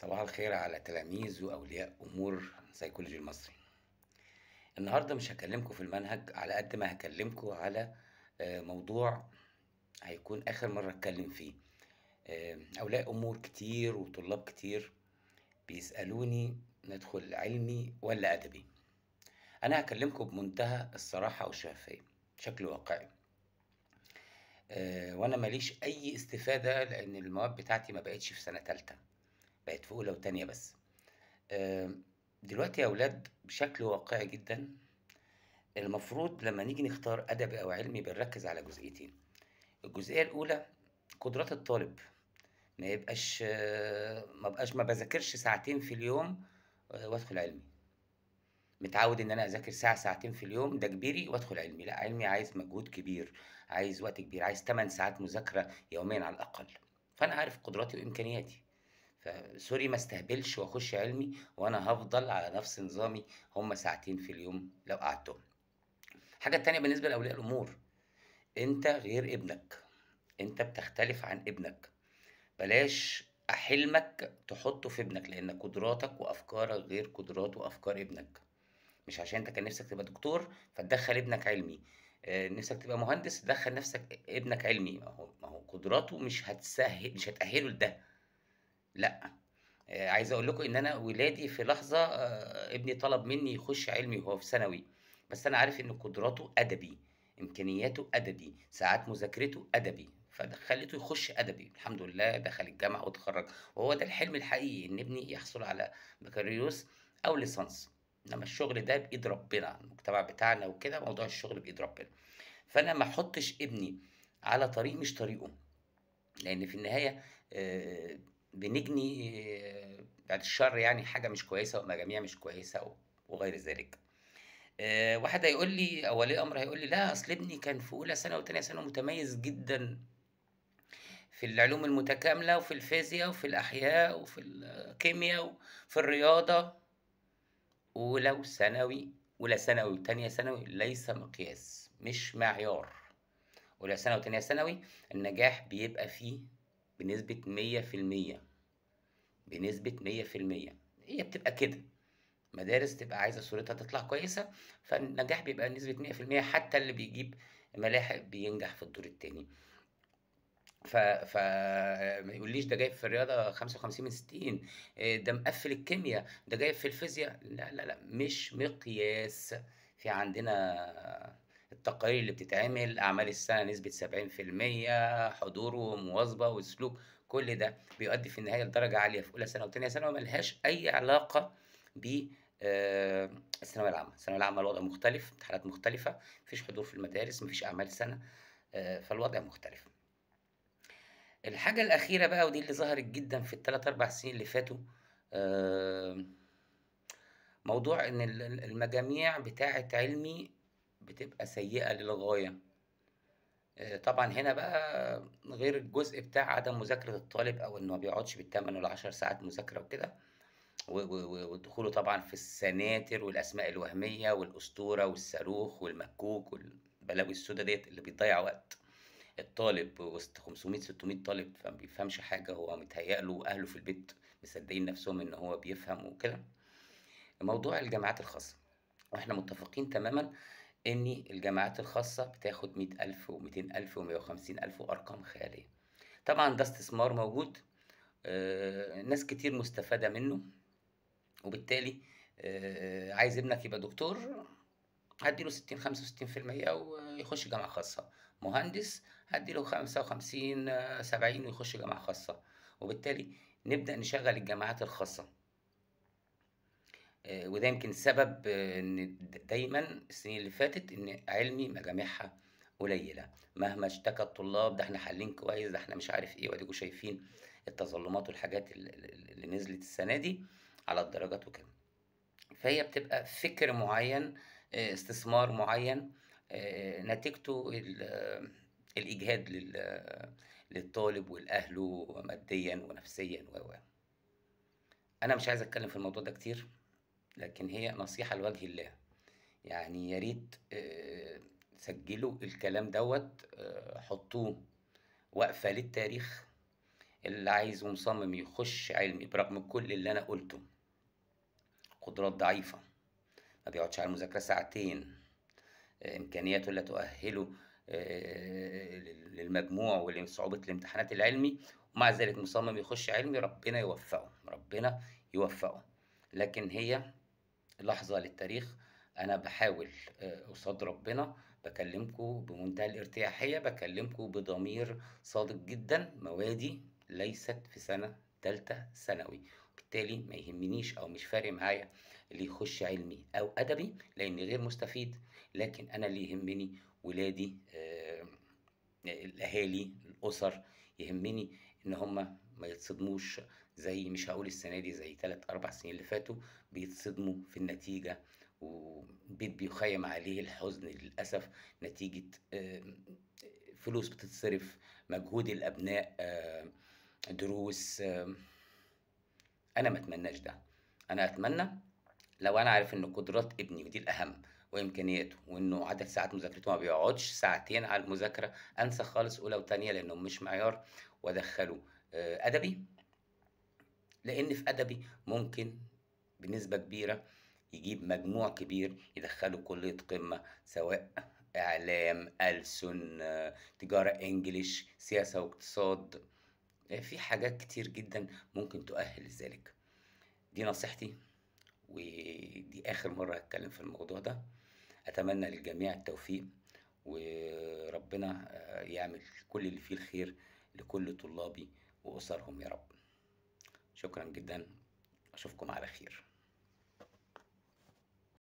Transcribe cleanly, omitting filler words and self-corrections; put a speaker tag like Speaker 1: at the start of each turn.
Speaker 1: صباح الخير على تلاميذ وأولياء أمور سيكولوجي المصري. النهاردة مش هكلمكم في المنهج على قد ما هكلمكم على موضوع هيكون آخر مرة أتكلم فيه. أولياء أمور كتير وطلاب كتير بيسألوني ندخل علمي ولا أدبي. أنا هكلمكم بمنتهى الصراحة والشفافية بشكل واقعي. وأنا ماليش أي استفادة لأن المواد بتاعتي ما بقتش في سنة تالتة، بقت في أولى وتانية بس. دلوقتي يا أولاد بشكل واقعي جدا، المفروض لما نيجي نختار أدبي أو علمي بنركز على جزئيتين. الجزئية الأولى قدرات الطالب، ما بذاكرش ساعتين في اليوم وأدخل علمي. متعود إن أنا أذاكر ساعة ساعتين في اليوم ده كبيري وأدخل علمي، لا، علمي عايز مجهود كبير، عايز وقت كبير، عايز 8 ساعات مذاكرة يوميا على الأقل. فأنا عارف قدراتي وإمكانياتي، فسوري ما استهبلش واخش علمي وانا هفضل على نفس نظامي، هم ساعتين في اليوم لو قعدتهم. الحاجة التانية بالنسبة لأولياء الأمور، انت غير ابنك، انت بتختلف عن ابنك. بلاش حلمك تحطه في ابنك، لان قدراتك وافكارك غير قدرات وافكار ابنك. مش عشان انت كان نفسك تبقى دكتور فتدخل ابنك علمي، نفسك تبقى مهندس تدخل نفسك ابنك علمي. ما هو قدراته مش هتأهله لده، لا. عايز أقول لكم إن أنا ولادي في لحظة ابني طلب منّي يخُش علمي وهو في ثانوي، بس أنا عارف إن قدراته أدبي، إمكانياته أدبي، ساعات مذاكرته أدبي، خلّيته يخُش أدبي، الحمد لله دخل الجامعة واتخرّج، وهو ده الحلم الحقيقي إن ابني يحصل على بكالوريوس أو ليسانس. إنّما الشغل ده بإيد ربنا، المجتمع بتاعنا وكده موضوع الشغل بإيد ربنا. فأنا ما أحُطّش ابني على طريق مش طريقه. لأن في النهاية بنجني بعد الشر يعني حاجة مش كويسة ومجاميع مش كويسة وغير ذلك. واحد هيقول لي أو ولي أمر هيقول لي: "لأ، أصل ابني كان في أولى ثانوي وتانية ثانوي متميز جدًا في العلوم المتكاملة وفي الفيزيا وفي الأحياء وفي الكيميا وفي الرياضة." أولى ثانوي وتانية ثانوي ليس مقياس، مش معيار. أولى ثانوي وتانية ثانوي النجاح بيبقى فيه بنسبة 100%، بنسبة 100%. هي بتبقى كده، مدارس تبقى عايزة صورتها تطلع كويسة، فالنجاح بيبقى نسبة 100%، حتى اللي بيجيب ملاحق بينجح في الدور التاني. ما يقوليش ده جايب في الرياضة 55 من 60، ده مقفّل الكيميا، ده جايب في الفيزيا. لا، لا، لأ، مش مقياس. في عندنا التقارير اللي بتتعمل، أعمال السنة نسبة 70%، حضور ومواظبة وسلوك، كل ده بيؤدي في النهاية لدرجة عالية في أولى ثانوي وتانية ثانوي ما لهاش أي علاقة ب الثانوية العامة. الثانوية العامة الوضع مختلف، امتحانات مختلفة، ما فيش حضور في المدارس، ما فيش أعمال سنة، فالوضع مختلف. الحاجة الأخيرة بقى ودي اللي ظهرت جدًا في ال3، 4 سنين اللي فاتوا، آمم، موضوع إن المجاميع بتاعة علمي بتبقى سيئة للغاية. طبعًا هنا بقى غير الجزء بتاع عدم مذاكرة الطالب أو إنه ما بيقعدش بال8 وال10 ساعات مذاكرة وكده، و و و ودخوله طبعًا في السناتر والأسماء الوهمية والأسطورة والصاروخ والمكوك والبلاوي السودا ديّة اللي بتضيّع وقت الطالب وسط 500، 600 طالب فما بيفهمش حاجة، هو متهيأ له وأهله في البيت مصدقين نفسهم إن هو بيفهم وكده. موضوع الجامعات الخاصة، وإحنا متفقين تمامًا إن الجامعات الخاصة بتاخد 100,000 و200,000 و150,000 وأرقام خيالية. طبعًا ده استثمار موجود، ناس كتير مستفادة منه، وبالتالي عايز ابنك يبقى دكتور هادّي له 60، 65% ويخش جامعة خاصة، مهندس هادّي له 55، 70 ويخش جامعة خاصة، وبالتالي نبدأ نشغّل الجامعات الخاصة. وده يمكن سبب إن دايمًا السنين اللي فاتت إن علمي مجاميعها قليلة، مهما اشتكى الطلاب ده إحنا حالين كويس، ده إحنا مش عارف إيه، وأديكم شايفين التظلمات والحاجات اللي نزلت السنة دي على الدرجات وكده. فهي بتبقى فكر معيّن، استثمار معيّن، نتيجته الإجهاد للطالب ولأهله ماديًا ونفسيًا و. أنا مش عايز أتكلّم في الموضوع ده كتير، لكن هي نصيحة لوجه الله، يعني يا ريت سجّلوا الكلام دوّة، حطّوه وقفة للتاريخ. اللي عايز ومصمم يخش علمي برغم كل اللي أنا قُلته، قدرات ضعيفة، ما بيقعدش على المذاكرة ساعتين، إمكانياته لا تؤهّله للمجموع ولصعوبة الامتحانات العلمي، ومع ذلك مصمم يخش علمي، ربنا يوفقه، ربنا يوفقه. لكن هي لحظة للتاريخ، أنا باحاول قصاد ربنا باكلمكم بمنتهى الارتياحية، باكلمكم بضمير صادق جدًا، موادي ليست في سنة تالتة ثانوي، وبالتالي ما يهمنيش أو مش فارق معايا اللي يخش علمي أو أدبي، لإني غير مستفيد، لكن أنا اللي يهمني ولادي، الأهالي، الأُسر، يهمني إن هُم ما يتصدموش زي مش هاقول السنة دي زي 3، 4 سنين اللي فاتوا، بيتصدموا في النتيجة، وبيت بيخيّم عليه الحزن للأسف نتيجة فلوس بتتصرف، مجهود الأبناء، دروس، أنا ما أتمناش ده، أنا أتمنى لو أنا عارف إن قدرات ابني ودي الأهم وإمكانياته، وإنه عدد ساعات مذاكرته ما بيقعدش ساعتين على المذاكرة، أنسى خالص أولى وتانية لأنهم مش معيار، وأدخّله أدبي، لإن في أدبي ممكن بنسبة كبيرة يجيب مجموع كبير يدخّله كلية قمة، سواء إعلام، ألسُن، تجارة English، سياسة واقتصاد، في حاجات كتير جدًا ممكن تؤهّل لذلك. دي نصيحتي، ودي آخر مرّة هاتكلّم في الموضوع ده، أتمنى للجميع التوفيق، وربنا يعمل كل اللي فيه الخير لكل طلابي وأسرهم يا رب. شكرًا جدًا، أشوفكم على خير.